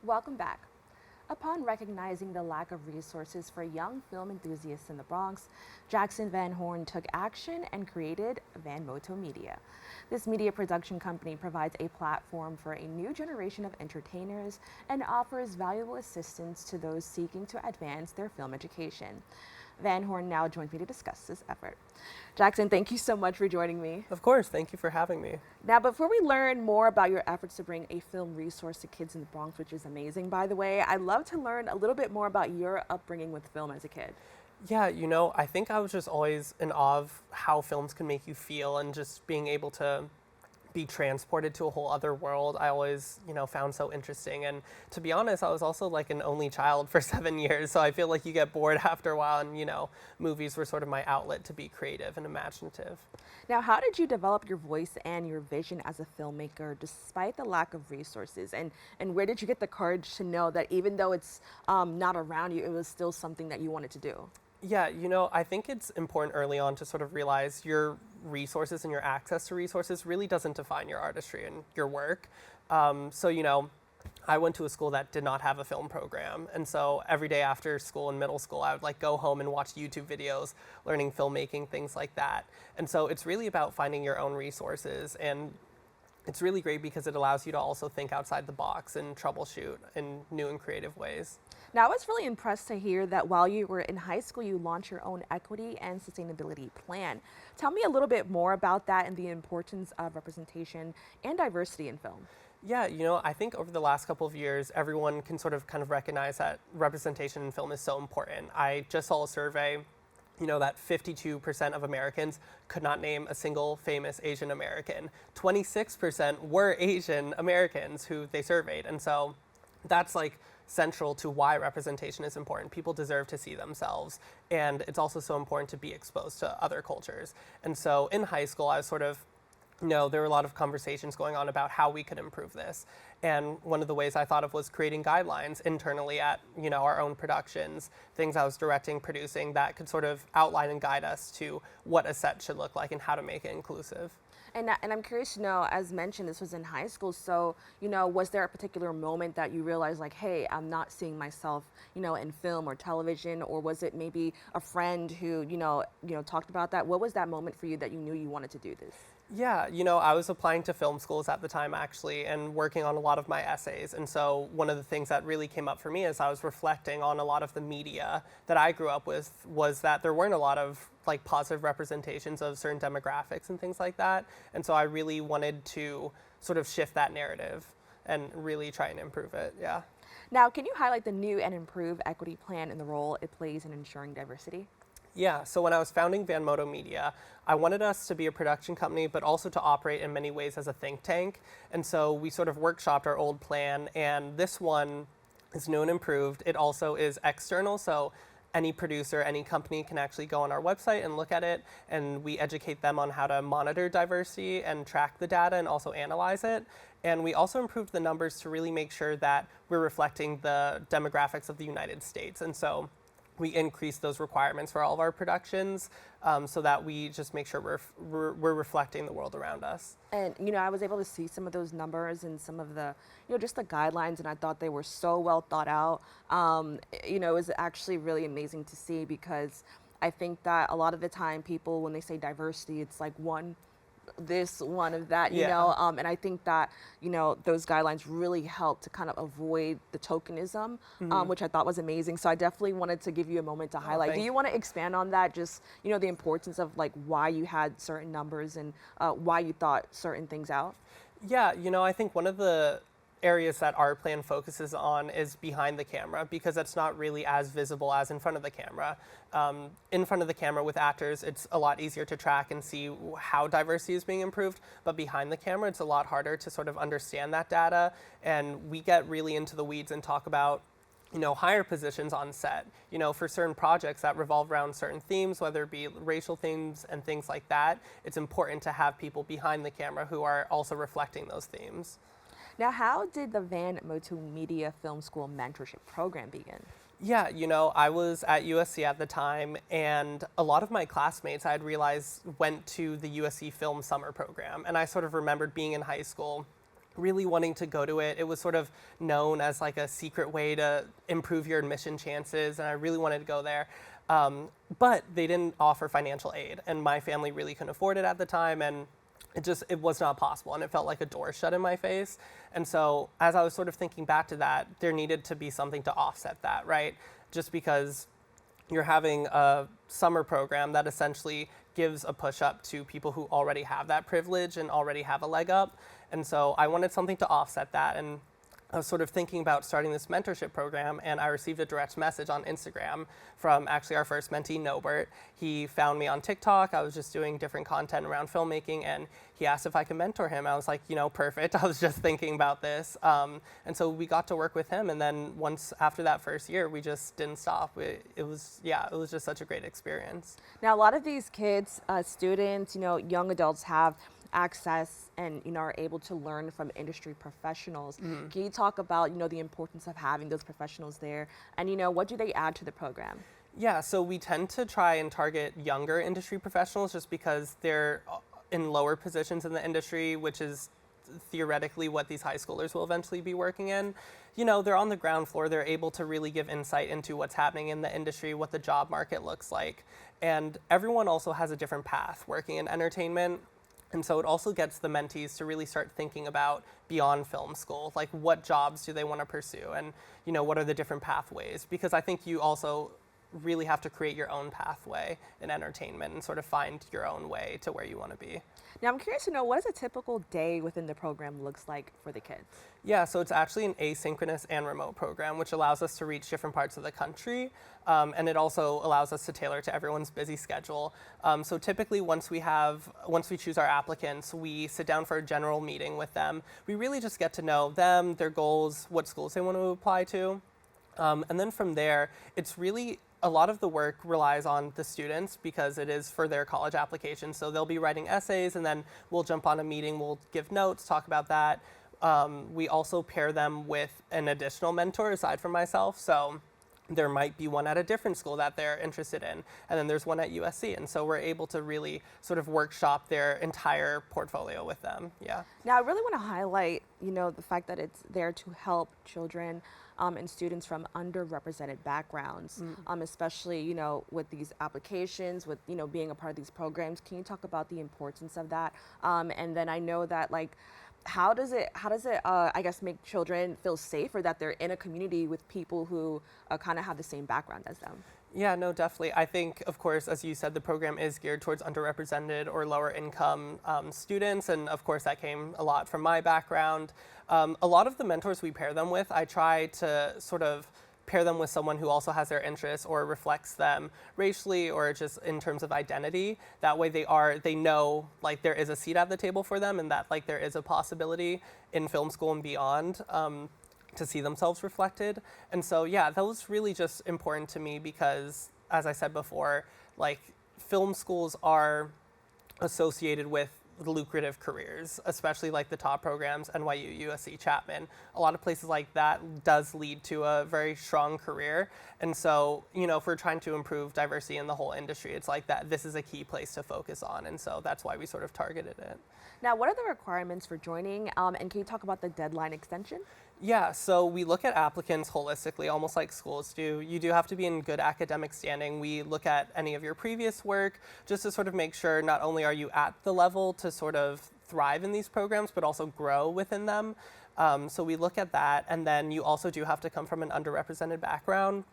Welcome back. Upon recognizing the lack of resources for young film enthusiasts in the Bronx, Jackson Van Horn took action and created Vanmoto Media. This media production company provides a platform for a new generation of entertainers and offers valuable assistance to those seeking to advance their film education. Van Horn now joins me to discuss this effort. Jackson, thank you so much for joining me. Of course, thank you for having me. Now, before we learn more about your efforts to bring a film resource to kids in the Bronx, which is amazing, by the way, I'd love to learn a little bit more about your upbringing with film as a kid. Yeah, I think I was just always in awe of how films can make you feel and just being able to be transported to a whole other world. I always, found so interesting. And to be honest, I was also like an only child for 7 years. So I feel like you get bored after a while and, movies were sort of my outlet to be creative and imaginative. Now, how did you develop your voice and your vision as a filmmaker despite the lack of resources? And where did you get the courage to know that even though it's not around you, it was still something that you wanted to do? Yeah, I think it's important early on to sort of realize your resources and your access to resources really doesn't define your artistry and your work. I went to a school that did not have a film program. And so every day after school in middle school, I would like go home and watch YouTube videos, learning filmmaking, things like that. And so it's really about finding your own resources. And it's really great because it allows you to also think outside the box and troubleshoot in new and creative ways. Now, I was really impressed to hear that while you were in high school, you launched your own equity and sustainability plan. Tell me a little bit more about that and the importance of representation and diversity in film. Yeah, I think over the last couple of years, everyone can sort of kind of recognize that representation in film is so important. I just saw a survey, that 52% of Americans could not name a single famous Asian American. 26% were Asian Americans who they surveyed. And so that's like central to why representation is important. People deserve to see themselves. And it's also so important to be exposed to other cultures. And so in high school, I was sort of there were a lot of conversations going on about how we could improve this. And one of the ways I thought of was creating guidelines internally at, our own productions, things I was directing, producing that could sort of outline and guide us to what a set should look like and how to make it inclusive. And I'm curious to know, as mentioned, this was in high school. So, was there a particular moment that you realized like, hey, I'm not seeing myself, in film or television, or was it maybe a friend who, talked about that? What was that moment for you that you knew you wanted to do this? Yeah, I was applying to film schools at the time actually and working on a lot of my essays. And so one of the things that really came up for me as I was reflecting on a lot of the media that I grew up with was that there weren't a lot of like positive representations of certain demographics and things like that. And so I really wanted to sort of shift that narrative and really try and improve it. Yeah. Now, can you highlight the new and improved equity plan and the role it plays in ensuring diversity? Yeah, so when I was founding Vanmoto Media, I wanted us to be a production company, but also to operate in many ways as a think tank. And so we sort of workshopped our old plan, and this one is new and improved. It also is external, so any producer, any company can actually go on our website and look at it, and we educate them on how to monitor diversity and track the data and also analyze it. And we also improved the numbers to really make sure that we're reflecting the demographics of the United States. And so we increase those requirements for all of our productions so that we just make sure we're reflecting the world around us. And, I was able to see some of those numbers and some of the, just the guidelines, and I thought they were so well thought out. It was actually really amazing to see because I think that a lot of the time people, when they say diversity, it's like one of that, and I think that, those guidelines really help to kind of avoid the tokenism, which I thought was amazing. So I definitely wanted to give you a moment to highlight. Do you want to expand on that? Just, the importance of like why you had certain numbers and why you thought certain things out? Yeah, I think one of the areas that our plan focuses on is behind the camera because it's not really as visible as in front of the camera. In front of the camera with actors, it's a lot easier to track and see how diversity is being improved, but behind the camera, it's a lot harder to sort of understand that data, and we get really into the weeds and talk about higher positions on set, for certain projects that revolve around certain themes, whether it be racial themes and things like that, it's important to have people behind the camera who are also reflecting those themes. Now, how did the Vanmoto Media Film School mentorship program begin? Yeah, I was at USC at the time, and a lot of my classmates I had realized went to the USC Film Summer Program, and I sort of remembered being in high school really wanting to go to it. It was sort of known as like a secret way to improve your admission chances, and I really wanted to go there. But they didn't offer financial aid, and my family really couldn't afford it at the time, and it was not possible, and it felt like a door shut in my face. And so as I was sort of thinking back to that, there needed to be something to offset that, right? Just because you're having a summer program that essentially gives a push up to people who already have that privilege and already have a leg up. And so I wanted something to offset that. And I was sort of thinking about starting this mentorship program, and I received a direct message on Instagram from actually our first mentee, Nobert. He found me on TikTok. I was just doing different content around filmmaking, and he asked if I could mentor him. I was like, perfect. I was just thinking about this. And so we got to work with him, and then once after that first year, we just didn't stop. It was just such a great experience. Now, a lot of these kids, students, young adults have access and are able to learn from industry professionals. Can you talk about the importance of having those professionals there, and what do they add to the program? Yeah, so we tend to try and target younger industry professionals just because they're in lower positions in the industry, which is theoretically what these high schoolers will eventually be working in. They're on the ground floor. They're able to really give insight into what's happening in the industry, what the job market looks like. And everyone also has a different path working in entertainment. And so it also gets the mentees to really start thinking about beyond film school, like what jobs do they want to pursue, and what are the different pathways? Because I think you also really have to create your own pathway in entertainment and sort of find your own way to where you want to be. Now, I'm curious to know, what does a typical day within the program looks like for the kids? Yeah, so it's actually an asynchronous and remote program, which allows us to reach different parts of the country, and it also allows us to tailor to everyone's busy schedule. So typically, once we choose our applicants, we sit down for a general meeting with them. We really just get to know them, their goals, what schools they want to apply to, and then from there, it's really a lot of the work relies on the students because it is for their college application. So they'll be writing essays, and then we'll jump on a meeting, we'll give notes, talk about that. We also pair them with an additional mentor aside from myself. So there might be one at a different school that they're interested in, and then there's one at USC. And so we're able to really sort of workshop their entire portfolio with them. Yeah. Now, I really want to highlight, the fact that it's there to help children and students from underrepresented backgrounds, especially, with these applications, with, being a part of these programs. Can you talk about the importance of that? And then I know that, how does it, I guess, make children feel safer that they're in a community with people who kind of have the same background as them? Yeah, no, definitely. I think, of course, as you said, the program is geared towards underrepresented or lower income students. And of course, that came a lot from my background. A lot of the mentors we pair them with, I try to sort of pair them with someone who also has their interests or reflects them racially or just in terms of identity. That way they know there is a seat at the table for them, and that there is a possibility in film school and beyond to see themselves reflected. And so, yeah, that was really just important to me because, as I said before, film schools are associated with lucrative careers, especially the top programs, NYU, USC, Chapman. A lot of places like that does lead to a very strong career. And so, if we're trying to improve diversity in the whole industry, it's that this is a key place to focus on. And so that's why we sort of targeted it. Now, what are the requirements for joining? And can you talk about the deadline extension? Yeah, so we look at applicants holistically, almost like schools do. You do have to be in good academic standing. We look at any of your previous work just to sort of make sure not only are you at the level to sort of thrive in these programs, but also grow within them. So we look at that, and then you also do have to come from an underrepresented background.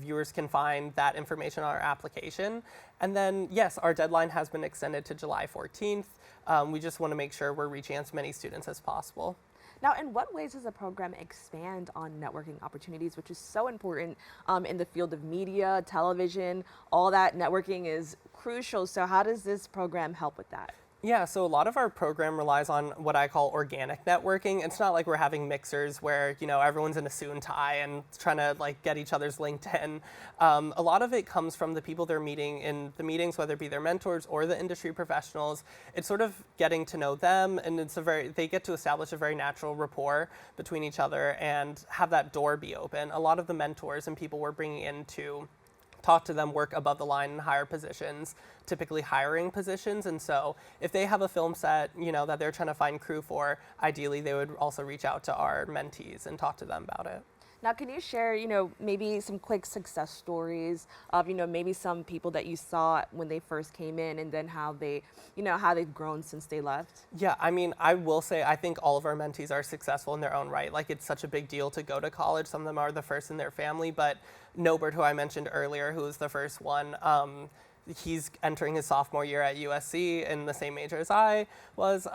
Viewers can find that information on our application. And then, yes, our deadline has been extended to July 14th. We just want to make sure we're reaching as many students as possible. Now, in what ways does the program expand on networking opportunities, which is so important in the field of media, television, all that networking is crucial. So how does this program help with that? Yeah, so a lot of our program relies on what I call organic networking. It's not like we're having mixers where, everyone's in a suit and tie and trying to get each other's LinkedIn. A lot of it comes from the people they're meeting in the meetings, whether it be their mentors or the industry professionals. It's sort of getting to know them, and they get to establish a very natural rapport between each other and have that door be open. A lot of the mentors and people we're bringing in to talk to them work above the line in higher positions typically hiring positions. And so if they have a film set, that they're trying to find crew for, ideally they would also reach out to our mentees and talk to them about it. Now, can you share, maybe some quick success stories of, maybe some people that you saw when they first came in, and then how they, how they've grown since they left? Yeah, I mean, I will say I think all of our mentees are successful in their own right. Like, it's such a big deal to go to college. Some of them are the first in their family, but Nobert, who I mentioned earlier, who was the first one, he's entering his sophomore year at USC in the same major as I was,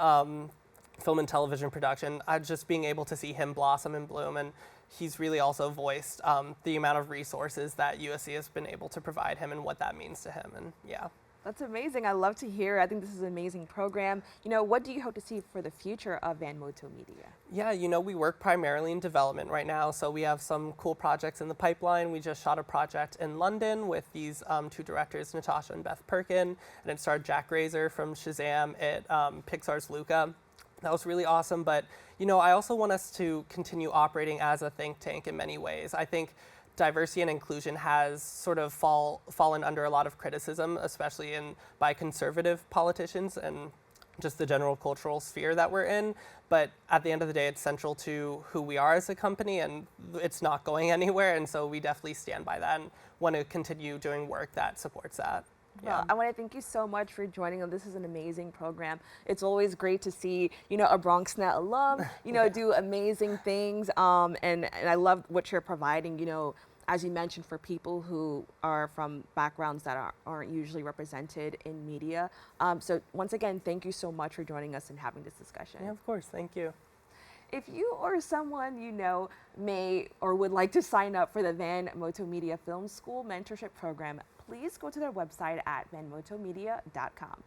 film and television production. Just being able to see him blossom and bloom, and he's really also voiced the amount of resources that USC has been able to provide him and what that means to him. And yeah. That's amazing. I love to hear. I think this is an amazing program. What do you hope to see for the future of Vanmoto Media? Yeah, we work primarily in development right now, so we have some cool projects in the pipeline. We just shot a project in London with these two directors, Natasha and Beth Perkin, and it starred Jack Grazer from Shazam at Pixar's Luca. That was really awesome, but I also want us to continue operating as a think tank in many ways. I think diversity and inclusion has sort of fallen under a lot of criticism, especially by conservative politicians and just the general cultural sphere that we're in. But at the end of the day, it's central to who we are as a company, and it's not going anywhere. And so we definitely stand by that and want to continue doing work that supports that. Yeah. Well, I want to thank you so much for joining us. This is an amazing program. It's always great to see, a BronxNet alum, do amazing things. And I love what you're providing, as you mentioned, for people who are from backgrounds that aren't usually represented in media. So once again, thank you so much for joining us and having this discussion. Yeah, of course. Thank you. If you or someone may or would like to sign up for the Vanmoto Media Film School Mentorship Program, please go to their website at vanmotomedia.com.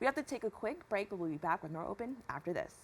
We have to take a quick break, but we'll be back with more Open after this.